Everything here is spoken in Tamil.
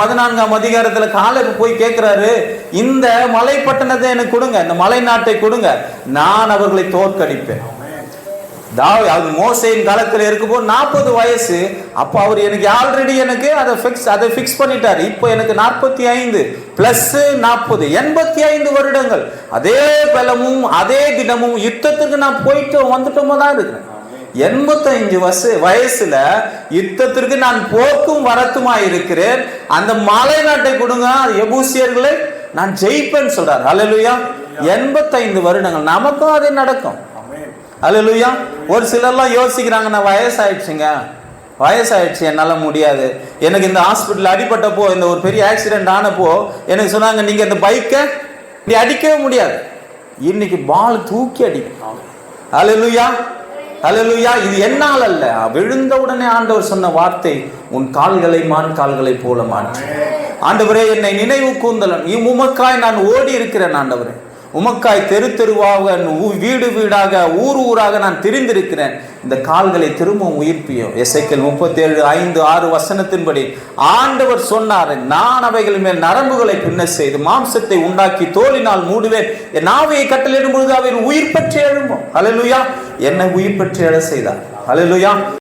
14ஆம் அதிகாரத்துல காலேப் போய் கேட்கிறாரு, இந்த மலை பட்டணத்தை எனக்கு கொடுங்க, இந்த மலை நாட்டை கொடுங்க, நான் அவர்களை தோற்கடிப்பேன். அது மோசேயின் காலத்துல இருக்கும்போது 40 வயசு. அப்ப அவர் எனக்கு ஆல்ரெடி எனக்கு அதை ஃபிக்ஸ் பண்ணிட்டாரு. இப்போ எனக்கு 45 பிளஸ் 40 85 வருடங்கள் அதே பலமும் அதே தினமும் யுத்தத்துக்கு நான் போயிட்டு வந்துட்டோமோ தான் இருக்கிறேன். 85 வயசுல யுத்தத்திற்கு நான் போக்கும் வரத்துமா இருக்கிறேன். அந்த மலை நாட்டை கொடுங்க, எபூசியர்களை நான் ஜெயிப்பேன்னு சொல்றாரு. அல்லேலூயா. 85 வருடங்கள் நமக்கும் அதே நடக்கும். அல்லேலூயா. ஒரு சிலர்லாம் யோசிக்கிறாங்க, நான் வயசாயிடுச்சு, என்னால முடியாது. எனக்கு இந்த ஹாஸ்பிட்டல் அடிபட்டப்போ, இந்த ஒரு பெரிய ஆக்சிடென்ட் ஆனப்போ எனக்கு சொன்னாங்க, நீங்க இந்த பைக்கை நீ அடிக்கவே முடியாது, இன்னைக்கு பால் தூக்கி அடிக்கும். அல்லேலூயா. அல்லேலூயா. இது என்னால் அல்ல, விழுந்த உடனே ஆண்டவர் சொன்ன வார்த்தை, உன் கால்களை மான் கால்களை போல மாற்று. ஆண்டவரே, என்னை நினைவு கூந்தலன், உமக்காய் நான் ஓடி இருக்கிறேன். ஆண்டவரே, உமக்காய் தெரு தெருவாக, வீடு வீடாக, ஊர் ஊராக நான் திரிந்திருக்கிறேன். இந்த கால்களை திரும்பவும் உயிர்ப்பியோ. எசேக்கியேல் 37:5-6 வசனத்தின்படி ஆண்டவர் சொன்னார், நான் அவைகள் மேல் நரம்புகளை பின்ன செய்து மாம்சத்தை உண்டாக்கி தோலினால் மூடுவேன். என் ஆவியை கட்டளையிடும் பொழுது அவை உயிர் பெற்று எழும்பும். அல்லேலூயா. என்னை உயிர் பெற்று எழ செய்தார். அல்லேலூயா.